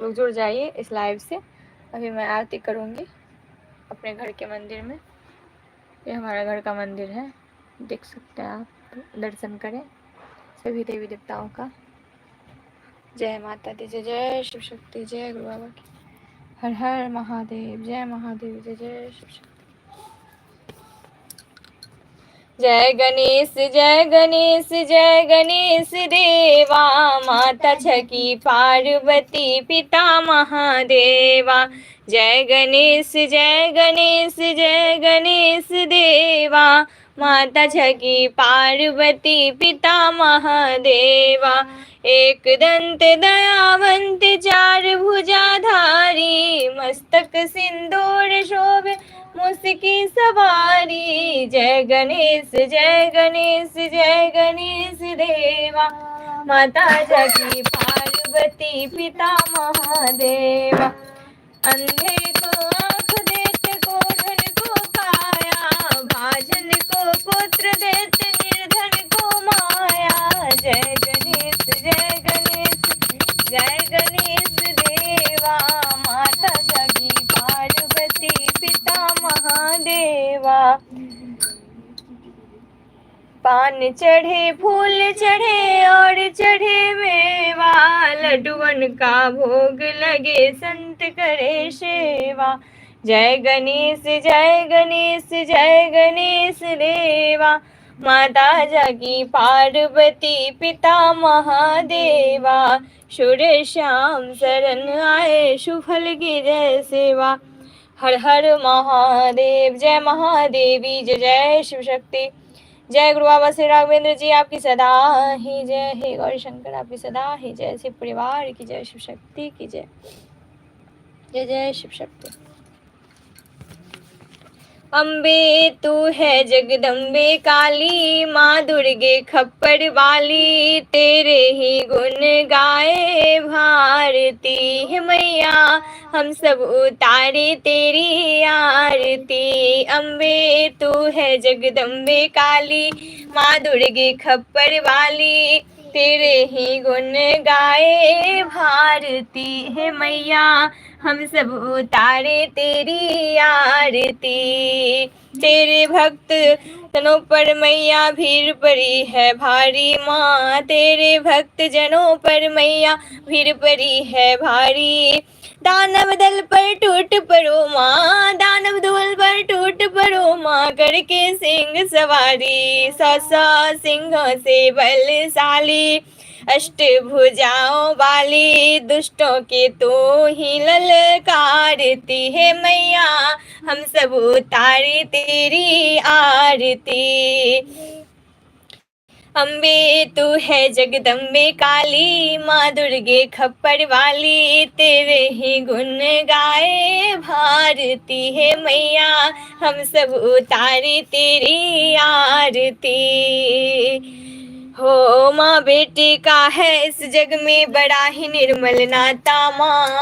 आप लोग जुड़ जाइए इस लाइव से। अभी मैं आरती करूँगी अपने घर के मंदिर में। ये हमारा घर का मंदिर है, देख सकते हैं आप, दर्शन करें सभी देवी देवताओं का। जय माता दी, जय जय शिव शक्ति, जय गुरु बाबा की। हर हर महादेव, जय महादेव, जय जय शिव शक्ति। जय गणेश जय गणेश जय गणेश देवा, माता छकी पार्वती पिता महादेवा। जय गणेश जय गणेश जय गणेश देवा, माता छकी पार्वती पिता महादेवा। एक दंत दयावंत चार भुजाधारी, मस्तक सिंदूर शोभे मुस्की सवारी। जय गणेश जय गणेश जय गणेश देवा, माता जगी पार्वती पिता महादेवा। अंधे को आँख देते, कोढ़न को काया, भाजन को पुत्र देते, निर्धन को माया। जय गणेश जय गणेश देवा, माता जगी पार्वती पिता महादेवा। पान चढ़े फूल चढ़े और चढ़े मेवा, लड्डुअन का भोग लगे संत करे सेवा। जय गणेश जय गणेश जय गणेश देवा, माता जागी पार्वती पिता महादेवा। सूर्य श्याम शरण आए, सुफल की जय सेवा। हर हर महादेव, जय महादेवी, जय जय शिव शक्ति। जय गुरु बाबा श्री राघवेंद्र जी, आपकी सदा ही जय। हे गौरी शंकर, आपकी सदा ही जय। शिव परिवार की जय, शिव शक्ति की जय, जय जय शिव शक्ति। अम्बे तू है जगदम्बे काली, माँ दुर्गे खप्पर वाली, तेरे ही गुण गाए भारती है मैया, हम सब उतारे तेरी आरती। अम्बे तू है जगदम्बे काली, माँ दुर्गे खप्पर वाली, तेरे ही गुण गाए भारती है मैया, हम सब उतारे तेरी आरती। तेरे भक्त जनों पर मैया भीड़ पड़ी है भारी माँ, तेरे भक्त जनों पर मैया भीड़ पड़ी है भारी। दानव दल पर टूट पड़ो माँ, दानव दल पर टूट पड़ो माँ, करके सिंह सवारी। 100 सिंहों से बलशाली, अष्टभुजाओं वाली, दुष्टों के तो ही ललकारती है मैया, हम सब उतारे तेरी आरती। अम्बे तू है जगदम्बे काली, माँ दुर्गे खप्पर वाली, तेरे ही गुण गाए भारती है मैया, हम सब उतारे तेरी आरती। हो माँ बेटे का है इस जग में बड़ा ही निर्मल नाता,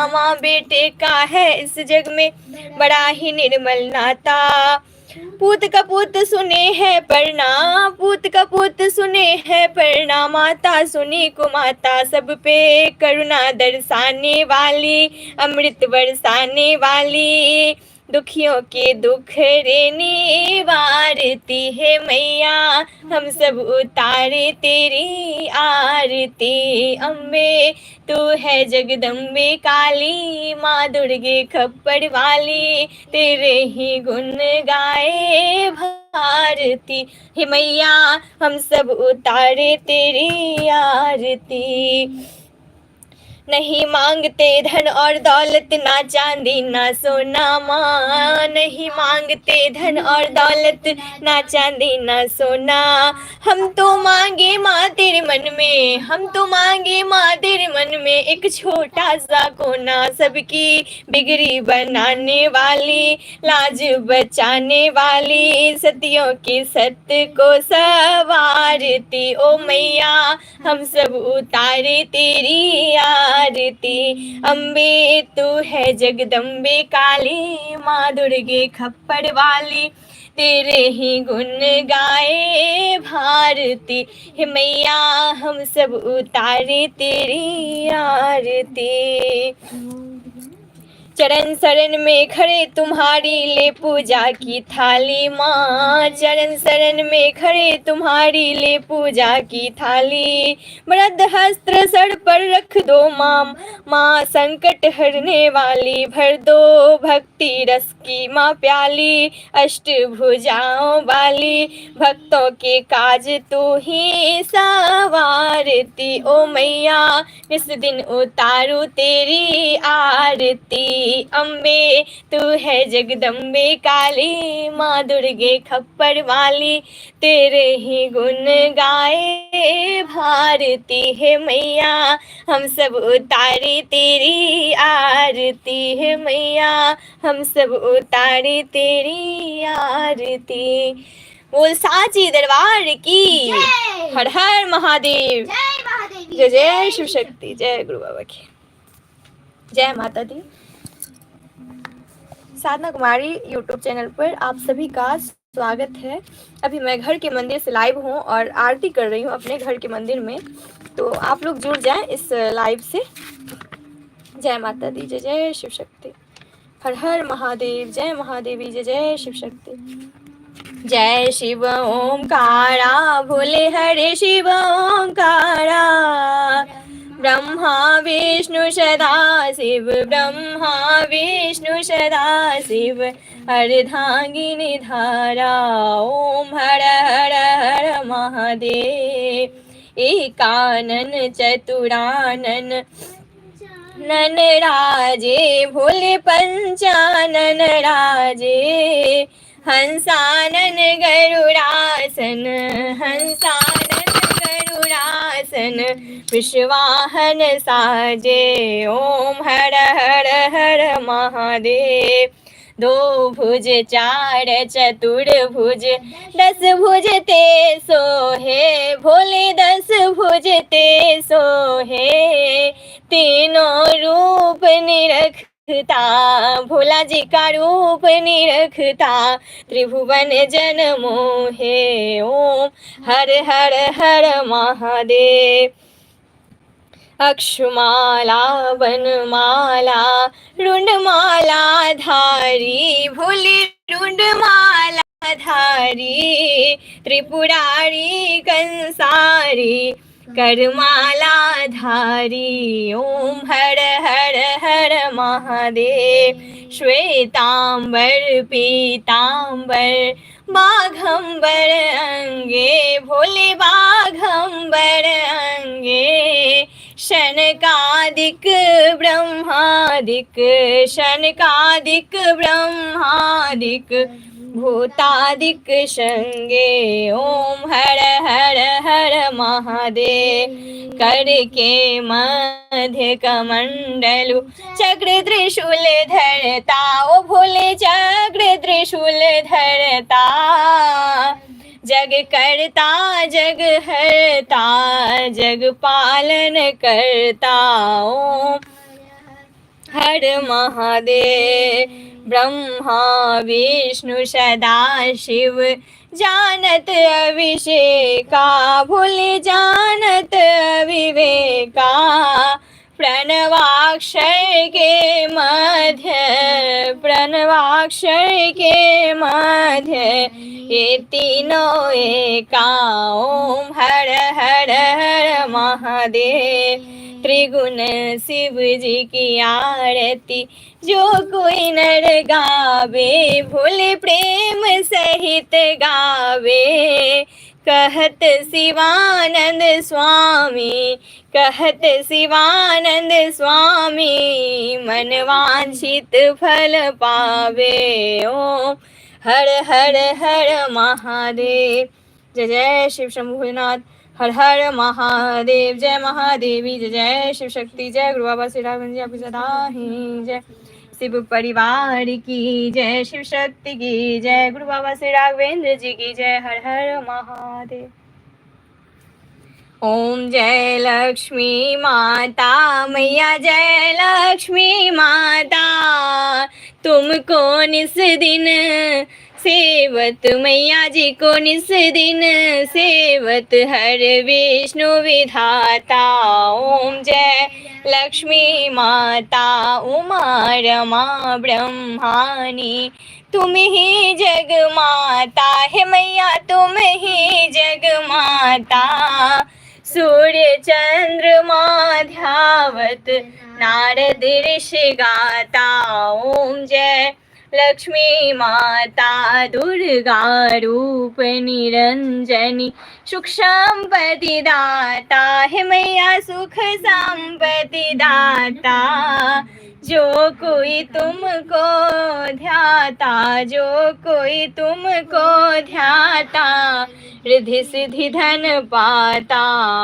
माँ बेटे का है इस जग में बड़ा ही निर्मल नाता। पूत का पूत सुने है परना, पूत का पूत सुने है परना, माता सुनी को माता, सब पे करुणा दर्शाने वाली, अमृत बरसाने वाली, दुखियों के दुख रेने वारती है मैया, हम सब उतारे तेरी आरती। अम्बे तू है जगदम्बे काली, माँ दुर्गे खप्पर वाली, तेरे ही गुण गाए भारती हे मैया, हम सब उतारे तेरी आरती। नहीं मांगते धन और दौलत, ना चांदी ना सोना माँ, नहीं मांगते धन और दौलत, ना चांदी ना सोना, हम तो मांगे माँ तेरे मन में, हम तो मांगे माँ तेरे मन में, एक छोटा सा कोना, सबकी बिगड़ी बनाने वाली, लाज बचाने वाली, सतियों की सत्य को सवारती ओ मैया, हम सब उतारे तेरी आरती। अम्बे तू है जगदम्बे काली, माँ दुर्गे खप्पर वाली, तेरे ही गुण गाए भारती हे मैया, हम सब उतारे तेरी आरती। चरण शरण में खड़े तुम्हारी ले पूजा की थाली माँ, चरण शरण में खड़े तुम्हारी ले पूजा की थाली। वरद हस्त्र सर पर रख दो माँ, माँ संकट हरने वाली, भर दो भक्ति रस की माँ प्याली, अष्टभुजाओं वाली, भक्तों के काज तू ही सवारती। ओ मैया इस दिन उतारू तेरी आरती, अम्बे तू है जगदम्बे काली, माँ दुर्गे खप्पर वाली, तेरे ही गुण गाए भारती है मैया, हम सब उतारे तेरी आरती है मैया, हम सब उतारे तेरी आरती। बोल साची दरबार की हर हर महादेव, जय जय शिव शक्ति, जय गुरु बाबा की जय। माता दी। साधना कुमारी यूट्यूब चैनल पर आप सभी का स्वागत है। अभी मैं घर के मंदिर से लाइव हूँ और आरती कर रही हूँ अपने घर के मंदिर में, तो आप लोग जुड़ जाएं इस लाइव से। जय माता दी, जय जय शिव शक्ति, हर हर महादेव, जय महादेवी, जय जय शिव शक्ति। जय शिव ओंकारा, भोले हरे शिव ओंकारा, ब्रह्मा विष्णु सदा शिव, ब्रह्मा विष्णु सदा शिव, अर्धांगिनी धारा, ओम हर हर हर महादेव। एकानन चतुरानन नन राजे, भोले पंचानन राजे, हंसानन गरुड़ासन, हंसानन गरुड़ासन, विश्वाहन साजे, ओम हर हर हर महादेव। दो भुज चार चतुर्भुज, 10 भुज ते सोहे, भोले 10 भुज ते सोहे, तीनों रूप निरखता, भोला जी का रूप निरखता, त्रिभुवन जन मोहे, ओम हर हर हर महादेव। अक्षमाला वनमाला रुंडमाला धारी, भोले रुंडमाला धारी, त्रिपुरारी कंसारी, करमाला धारी, ओम हर हर हर महादेव। श्वेतांबर पीतांबर बाघंबर अंगे, भोले बाघंबर अंगे, शनकादिक ब्रह्मादिक, शनकादिक ब्रह्मादिक, भूतादिक संगे, ओम हर हर हर महादेव। कर के मध्य कमंडलु, चक्र त्रिशूल धरता, ओ भोले चक्र त्रिशूल धरता, जग करता जग हरता, जग पालन करता, ओम हर महादेव। ब्रह्मा विष्णु सदा शिव, जानत अभिषेका, भोले जानत अविवेका, प्रणवाक्षर के मध्य, प्रणवाक्षर के मध्य, ये तीनों एका, ओम हर हर हर महादेव। त्रिगुण शिव जी की आरती जो कोई नर गावे, भोले प्रेम सहित गावे, कहत शिवानंद स्वामी, कहत शिवानंद स्वामी, मन वांछित फल पावे, ओम हर हर हर महादेव। जय जय शिव शंभुनाथ, हर हर महादेव, जय महादेवी, जय जय शिव शक्ति, जय गुरु बाबा श्री राघवेंद्र जी आपकी सदा ही जय। शिव परिवार की जय, शिव शक्ति की जय, गुरु बाबा श्री राघवेंद्र जी की जय, हर हर महादेव। ओम जय लक्ष्मी माता मैया, जय लक्ष्मी माता, तुमको निस दिन सेवत मैया जी को निस दिन, सेवत हर विष्णु विधाता। ओम जय लक्ष्मी माता उमा रमा ब्रह्मानी, तुम ही जग माता है मैया, तुम ही जग माता। सूर्य चंद्रमा ध्यावत नारद ऋषि गाता। ओम जय लक्ष्मी माता दुर्गा रूप निरंजनी, सुख संपत्ति दाता है मैया, सुख संपत्ति दाता। जो कोई तुमको ध्याता, जो कोई तुमको ध्याता, रिद्धि सिद्धि धन पाता।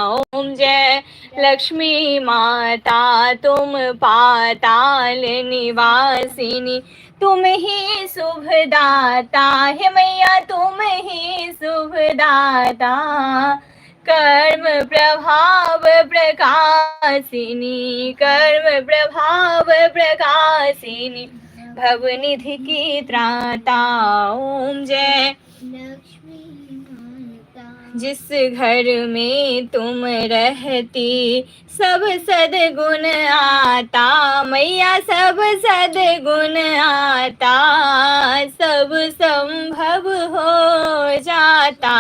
ओम जय लक्ष्मी माता तुम पाताल निवासिनी, तुम ही शुभ दाता है मैया, तुम ही शुभ दाता। कर्म प्रभाव प्रकाशिनी, कर्म प्रभाव प्रकाशिनी, भवनिधि की त्राता। ओम जय जिस घर में तुम रहती, सब सद्गुण आता मैया, सब सद्गुण आता। सब संभव हो जाता,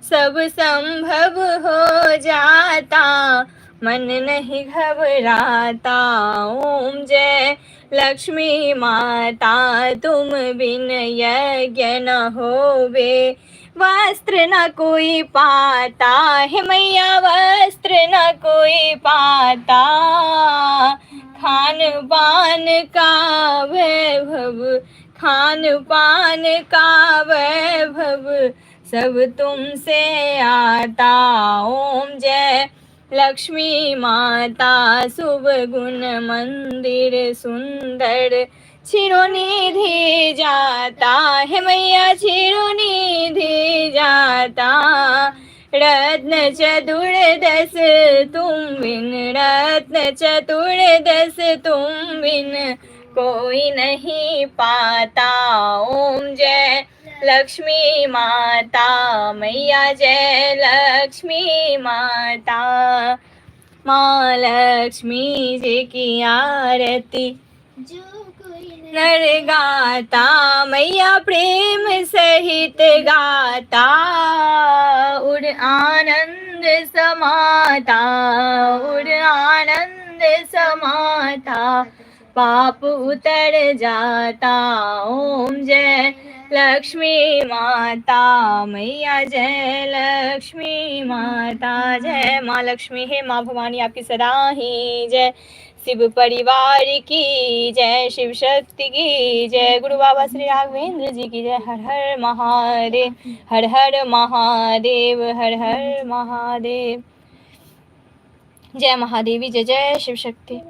सब संभव हो जाता, मन नहीं घबराता। ओम जय लक्ष्मी माता तुम बिन यज्ञ न होवे, वस्त्र न कोई पाता है मैया, वस्त्र न कोई पाता। खान पान का वैभव, खान पान का वैभव, सब तुमसे आता। ओम जय लक्ष्मी माता शुभ गुण मंदिर सुंदर, चिरोनिधि जाता है मैया, चिरोनिधि जाता। रत्न चतुर्दश तुम बिन, रत्न चतुर्दश तुम बिन, कोई नहीं पाता। ओम जय लक्ष्मी माता मैया, जय लक्ष्मी माता। माँ लक्ष्मी जी की आरती नर गाता, मैया प्रेम सहित गाता। उड़ आनंद समाता, उड़ आनंद समाता, पाप उतर जाता। ओम जय लक्ष्मी माता मैया, जय लक्ष्मी माता। जय माँ लक्ष्मी, हे माँ भवानी आपकी सदा ही जय। शिव परिवार की जय, शिव शक्ति की जय, गुरु बाबा श्री राघवेंद्र जी की जय। हर हर महादेव, हर हर महादेव, हर हर महादेव। जय महादेवी, जय जय शिव शक्ति।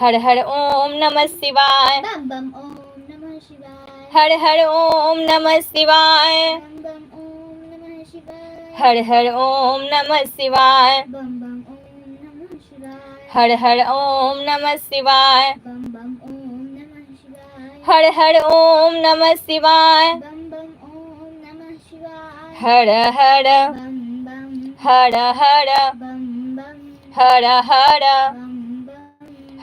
हर हर ओम नमः शिवाय, बम बम ओम नमः शिवाय। हर हर ओम नमः शिवाय, बम बम ओम नमः शिवाय। हर हर ओम नमः शिवाय, बम बम ओम नमः शिवाय। हर हर ओम नमः शिवाय, बम बम ओम नमः शिवाय। हर हर ओम नमः शिवाय, बम बम ओम नमः शिवाय। हर हर बम बम हर हर बम बम हर हर बम बम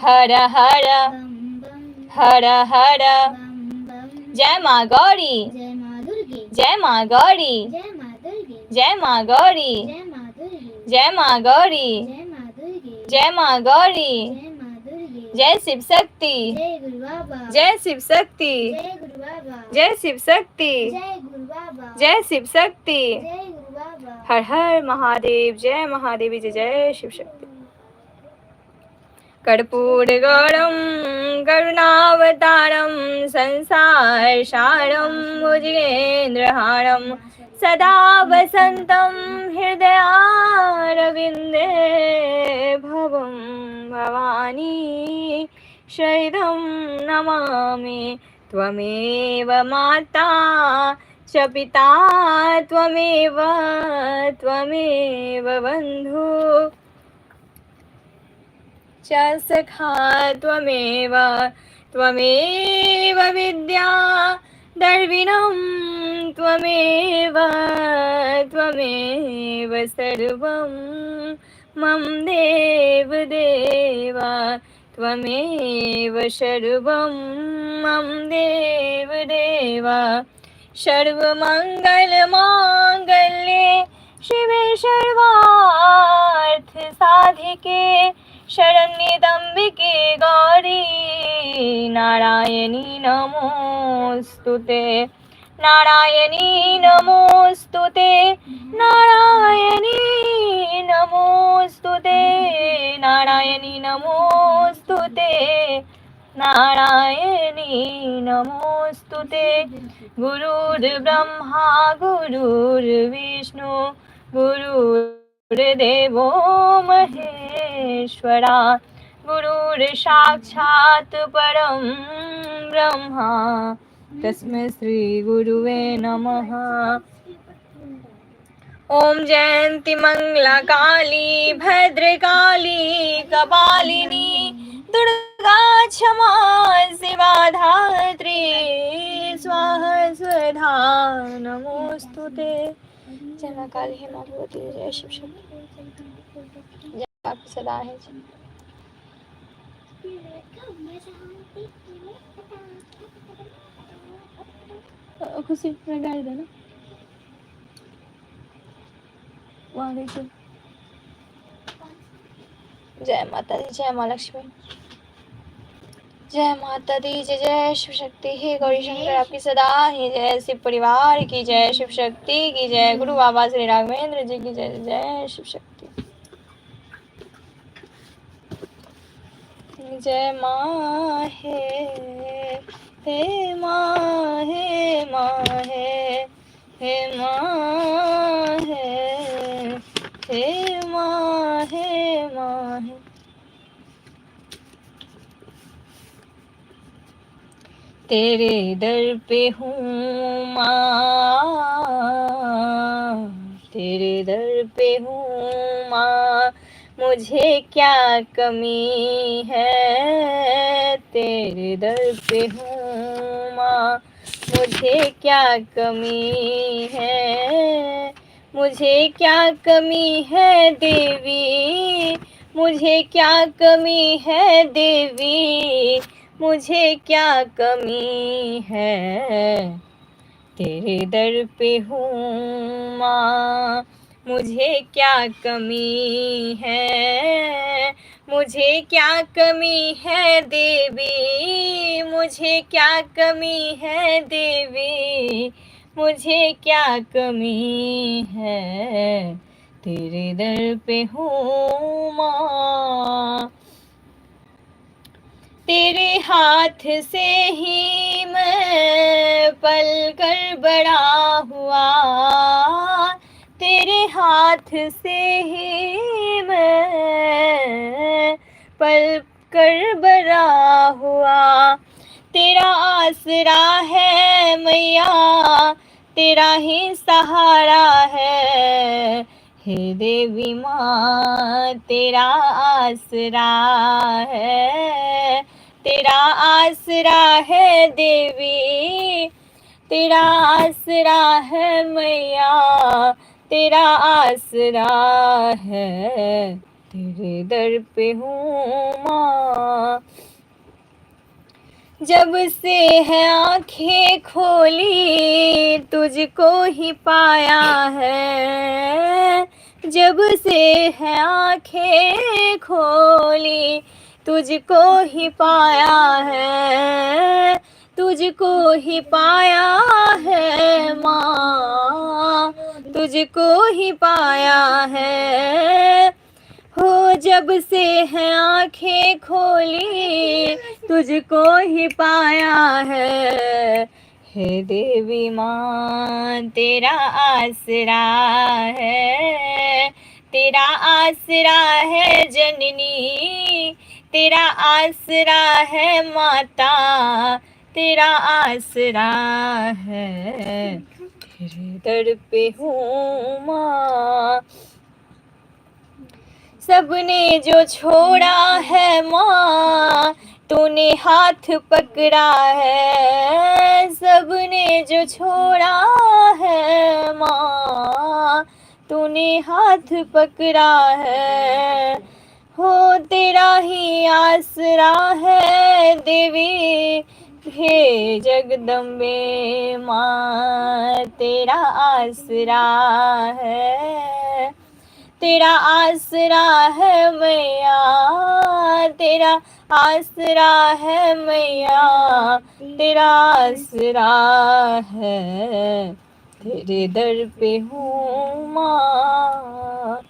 हर हर बम बम हर हर। बम बम। जय माँ गौरी, जय माँ दुर्गे, जय माँ गौरी, जय माँ दुर्गे, जय माँ गौरी, जय माँ दुर्गे, जय माँ गौरी, जय माँ दुर्गे, जय माँ गौरी। जय माँ दुर्गे। जय शिव शक्ति, जय गुरु बाबा, जय शिव शक्ति, जय गुरु बाबा, जय शिव शक्ति, जय गुरु बाबा, जय शिव शक्ति। जय गुरु बाबा। हर हर महादेव, जय महादेवी, जय जय शिव शक्ति। कर्पूर गौरम करुणावतारम, संसार सारम भुजगेन्द्रहारम, सदा वसंतम हृदयारविंदे भवं भवानी शरणं नमामि। त्वमेव माता च पिता त्वमेव, त्वमेव बन्धु च सखा त्वमेव, त्वमेव विद्या द्रविणं त्वमेव त्वमेव सर्वं मम देव देव त्वमेव सर्वं मम देव देव सर्वमङ्गलमाङ्गल्ये शिवे सर्वार्थ साधिके शरण्ये त्र्यम्बके गौरी नारायणी नमोस्तुते नारायणी नमोस्तुते नारायणी नमोस्तुते नारायणी नमोस्तुते नारायणी नमोस्तुते गुरुर्ब्रह्मा गुरुर्विष्णु गुरुर्देवो महेश्वरा गुरुर्साक्षात् परं ब्रह्मा तस्मै श्री गुरुवे नमः। ओम जयंती मंगला काली भद्रकाली कपालिनी दुर्गा क्षमा शिवा धात्री स्वाहा स्वधा नमोस्तुते। जय मां काली हे मां भगवती जय शिव शक्ति जय आपकी सदा है। खुशी गाड़ी देना वहाँ देखिए। जय माता दी जय माँ लक्ष्मी जय माता दी जय जय शिव शक्ति हे गौरी शंकर आपकी सदा ही जय। शिव परिवार की जय शिव शक्ति की जय। गुरु बाबा श्री राघवेंद्र जी की जय जय शिव शक्ति। जय माँ हे माँ हे माँ हे माँ हे माँ हे माँ हे। तेरे दर पे हूँ माँ तेरे दर पे हूँ माँ मुझे क्या कमी है। तेरे दर पे हूँ माँ मुझे क्या कमी है। मुझे क्या कमी है देवी मुझे क्या कमी है देवी मुझे क्या कमी है। तेरे दर पे हूँ माँ मुझे क्या कमी है। मुझे क्या कमी है देवी मुझे क्या कमी है देवी मुझे क्या कमी है। तेरे दर पे हूँ माँ तेरे हाथ से ही मैं पल कर बड़ा हुआ। तेरे हाथ से ही मैं पल कर बड़ा हुआ। तेरा आसरा है मैया तेरा ही सहारा है। हे देवी माँ तेरा आसरा है तेरा आसरा है देवी तेरा आसरा है मैया तेरा आसरा है। तेरे दर पे हूँ माँ जब से है आँखें खोली तुझको ही पाया है। जब से है आँखें खोली तुझको ही पाया है। तुझको ही पाया है माँ तुझको ही पाया है। हो जब से है आँखें खोली तुझको ही पाया है। हे देवी माँ तेरा आसरा है तेरा आसरा है जननी तेरा आसरा है माता तेरा आसरा है। तेरे दर पे हूँ माँ सबने जो छोड़ा है माँ तूने हाथ पकड़ा है सबने जो छोड़ा है माँ, तूने हाथ पकड़ा है, हो तेरा ही आसरा है देवी, हे जगदम्बे माँ तेरा आसरा है, तेरा आसरा है मैया, तेरा आसरा है मैया, तेरा आसरा है, तेरे दर पे हूँ माँ।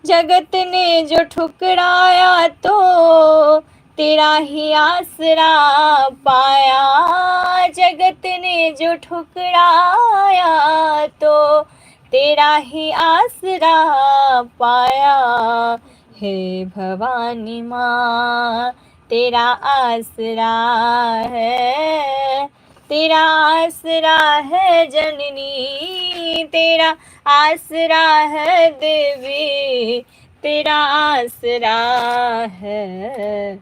जगत ने जो ठुकराया तो तेरा ही आसरा पाया, जगत ने जो ठुकराया तो तेरा ही आसरा पाया, हे भवानी माँ तेरा आसरा है, तेरा आसरा है जननी, तेरा आसरा है देवी, तेरा आसरा है,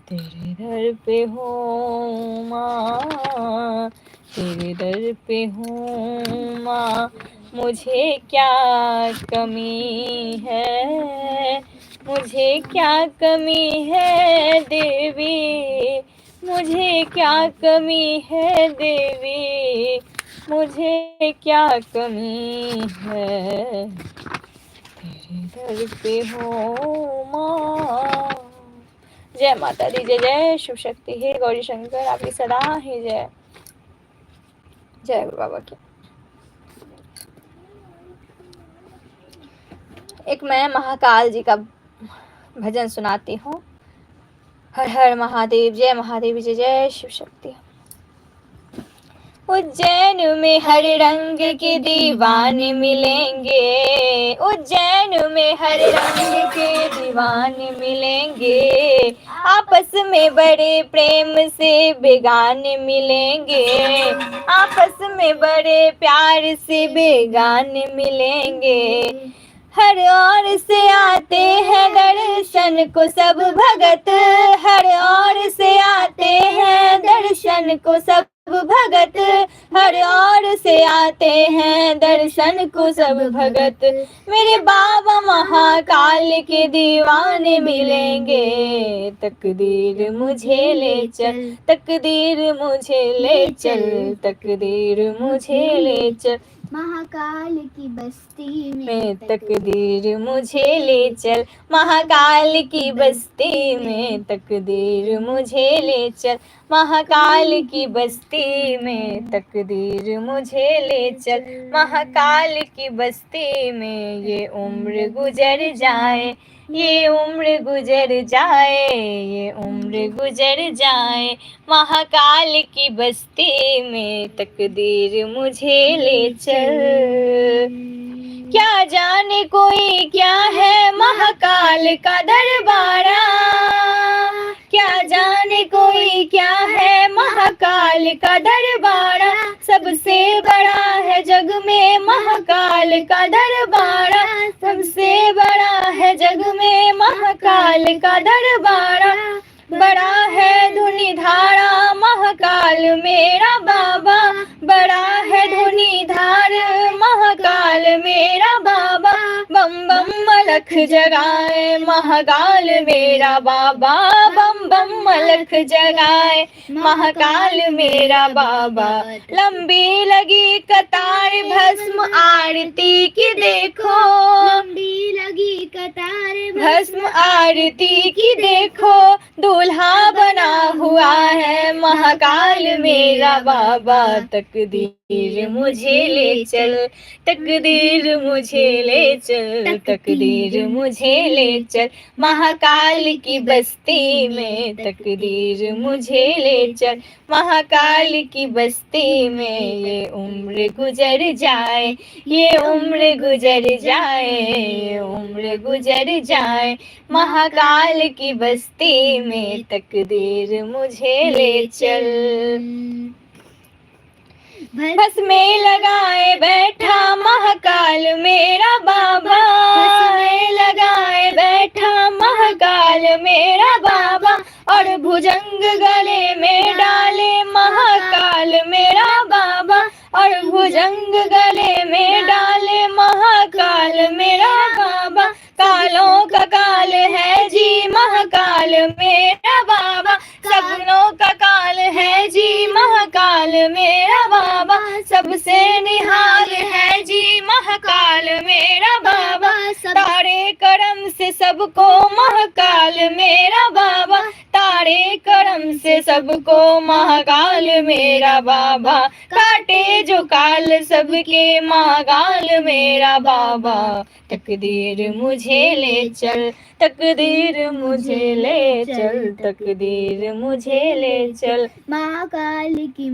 तेरे दर पे हूँ माँ, तेरे दर पे हूँ माँ। मुझे क्या कमी है, मुझे क्या कमी है देवी, मुझे क्या कमी है देवी, मुझे क्या कमी है, तेरे दर पे हो माँ। जय माता दी, जय जय शिव शक्ति, हे गौरी शंकर आपकी सदा ही जय। जय गुरु बाबा की। एक मैं महाकाल जी का भजन सुनाती हूँ। हर हर महादेव, जय महादेव, जय जय शिव शक्ति। उज्जैन में हर रंग के दीवाने मिलेंगे, उज्जैन में हर रंग के दीवाने मिलेंगे, आपस में बड़े प्रेम से बेगाने मिलेंगे, आपस में बड़े प्यार से बेगाने मिलेंगे, हर ओर से आते हैं दर्शन को सब भगत, हर ओर से आते हैं दर्शन को सब भगत, हर ओर से आते हैं दर्शन को सब भगत, मेरे बाबा महाकाल के दीवाने मिलेंगे, तकदीर मुझे ले चल, तकदीर मुझे ले चल, तकदीर मुझे ले चल, महाकाल की बस्ती में तकदीर मुझे ले चल, महाकाल की बस्ती में तकदीर मुझे ले चल, महाकाल की बस्ती में तकदीर मुझे ले चल, महाकाल की बस्ती में ये उम्र गुजर जाए, ये उम्र गुजर जाए, ये उम्र गुजर जाए, महाकाल की बस्ती में तकदीर मुझे ले चल। क्या जाने कोई क्या है महाकाल का दरबारा, क्या जाने कोई क्या है महाकाल का दरबारा, सबसे बड़ा है जग में महाकाल का दरबारा, सबसे बड़ा है जग में महाकाल का दरबारा, बड़ा है धुनी धारा महाकाल मेरा बाबा, बड़ा है धुनी धार महाकाल मेरा बाबा, बम बम मलख जगाए महाकाल मेरा बाबा, बम बम मलख जगाए महाकाल मेरा बाबा, लंबी लगी कतार भस्म आरती की देखो, लंबी लगी कतार भस्म आरती की देखो, दूल्हा बना हुआ है महाकाल मेरा बाबा, तकदीर मुझे ले चल, तकदीर मुझे ले चल, तकदीर मुझे ले चल, महाकाल की बस्ती में तकदीर मुझे ले चल, महाकाल की बस्ती में ये उम्र गुजर जाए, ये उम्र गुजर जाए, ये उम्र गुजर जाए, महाकाल की बस्ती में तकदीर मुझे ले चल। बस में लगाए बैठा महाकाल मेरा बाबा, लगाए बैठा महाकाल मेरा बाबा, और भुजंग गले में डाले महाकाल मेरा बाबा, और भुजंग गले में डाले महाकाल मेरा बाबा। कालों का काल है जी महाकाल मेरा बाबा, सपनों का काल है जी महाकाल मेरा बाबा, सबसे निहाल है जी महाकाल मेरा बाबा, तारे करम से सबको महाकाल मेरा बाबा, तारे करम से सबको महाकाल मेरा बाबा, काटे जो काल सबके महाकाल मेरा बाबा। तकदीर मुझे ले चल, तकदीर मुझे ले चल, तकदीर मुझे ले चल महाकाल की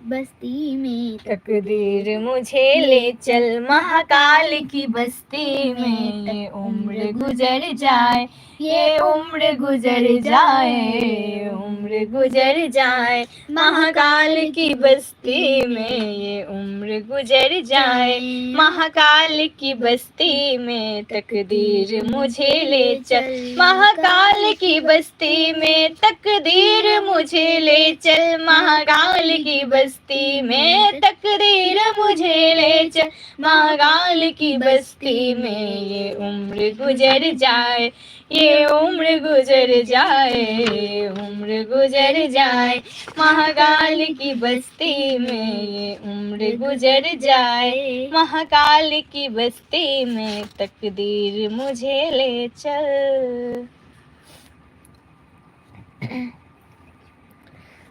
बस्ती में, तकदीर मुझे ले चल महाकाल की बस्ती में। ये उम्र गुजर जाए, ये उम्र गुजर जाए, उम्र गुजर जाए महाकाल की बस्ती में, ये उम्र गुजर जाए महाकाल की बस्ती में। तकदीर मुझे ले चल महाकाल की बस्ती में, तकदीर मुझे ले चल महाकाल की बस्ती में, तकदीर मुझे ले चल महाकाल की बस्ती में। ये उम्र गुजर जाए, ये उम्र गुजर जाए, उम्र गुजर जाए महाकाल की बस्ती में, ये उम्र गुजर जाए महाकाल की बस्ती में। तकदीर मुझे ले चल।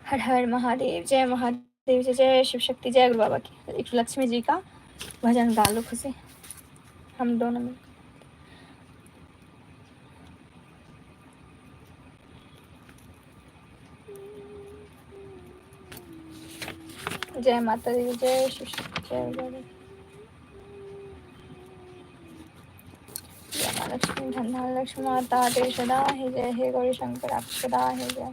हर हर महादेव, जय महादेव, जय जय शिव शक्ति, जय गुरु बाबा की। एक लक्ष्मी जी का भजन गा लो खुशी, हम दोनों में। जय माता दी, जय शिव शक्ति, जय गुरु बाबा। जय माँ लक्ष्मी, धन लक्ष्मी माता तेरी सदा है जय, हे गौरी शंकर आप सदा है जय।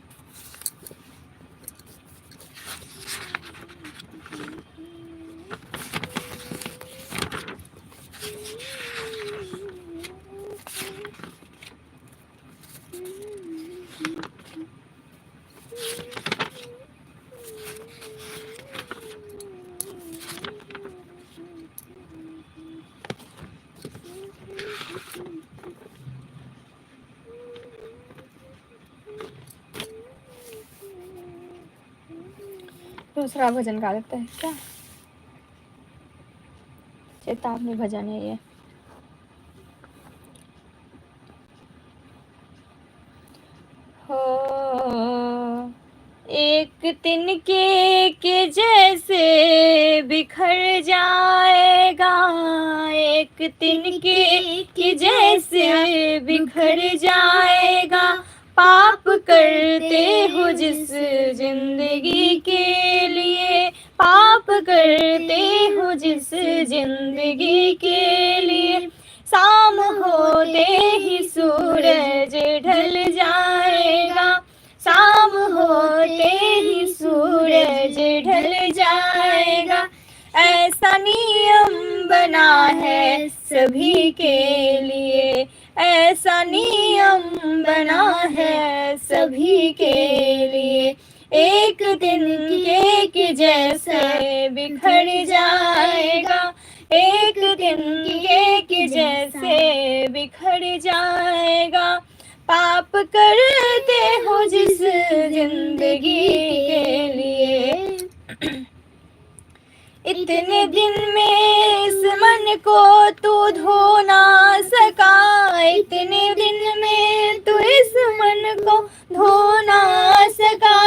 दूसरा भजन गा लेते हैं क्या? चेतावनी भजन है ये। हो एक तिनके के जैसे बिखर जाएगा, एक तिनके के जैसे बिखर जाएगा, पाप करते हो जिस जिंदगी के लिए, पाप करते हो जिस जिंदगी के लिए, शाम होते ही सूरज ढल जाएगा, शाम होते ही सूरज ढल जाएगा। ऐसा नियम बना है सभी के लिए, ऐसा नियम बना है सभी के लिए, एक दिन के जैसे बिखर जाएगा, एक दिन के जैसे बिखर जाएगा, पाप करते हो जिस जिंदगी के लिए। इतने दिन में इस मन को तू धो ना सका, इतने दिन में तू इस मन को धो ना सका,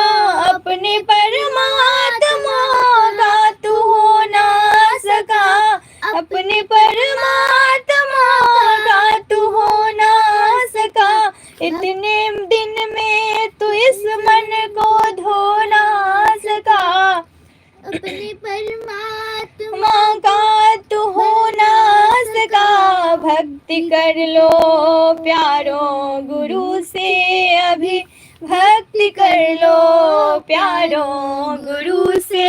अपने परमात्मा का तू हो ना सका, अपने परमात्मा का तू हो ना सका, इतने दिन में तू इस मन को धो ना सका, अपने परमात्मा का तू हो ना सका। भक्ति कर लो प्यारो गुरु से अभी, भक्ति भक्ति कर लो प्यारों गुरु से,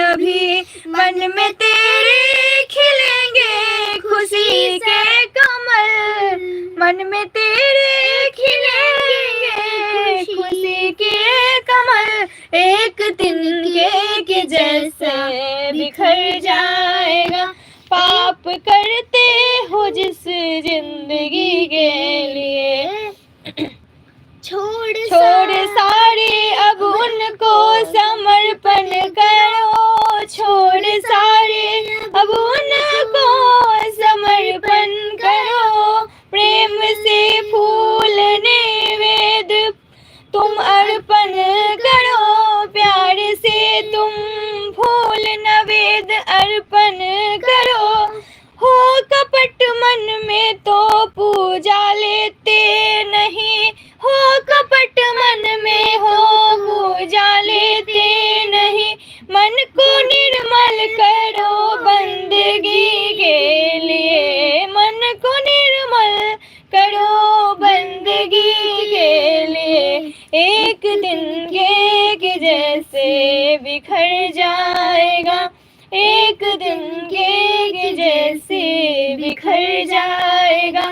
अभी मन में तेरे खिलेंगे खुशी के कमल, मन में तेरे खिलेंगे खुशी के कमल, एक तिनके के जैसे बिखर जाएगा पाप करते हो जिस जिंदगी के लिए। छोड़ सारे अब उनको समर्पण करो, छोड़ सारे अब उनको समर्पण करो, प्रेम से फूल नैवेद तुम अर्पण करो, प्यार से तुम फूल नैवेद अर्पण करो। हो कपट मन में तो पूजा लेते नहीं, हो कपट मन में हो पूजा लेते नहीं, मन को निर्मल करो बंदगी के लिए, मन को निर्मल करो बंदगी के लिए, एक दिन के जैसे बिखर जाएगा, एक दिन के जैसे बिखर जाएगा,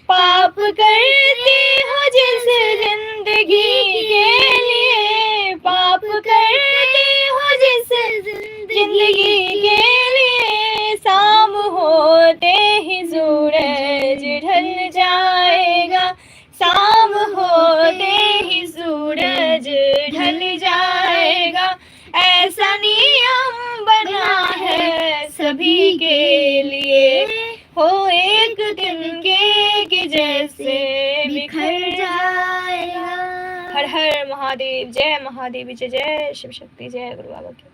पाप करते हो जिस जिंदगी के लिए, पाप करते हो जिस जिंदगी के लिए, शाम होते ही सूरज ढल जाएगा, शाम होते ही सूरज ढल जाएगा, ऐसा नियम बना है सभी के लिए, हो एक दिन के जैसे बिखर जाएगा। हर हर महादेव, जय महादेव, जय जय शिव शक्ति, जय गुरु बाबा की।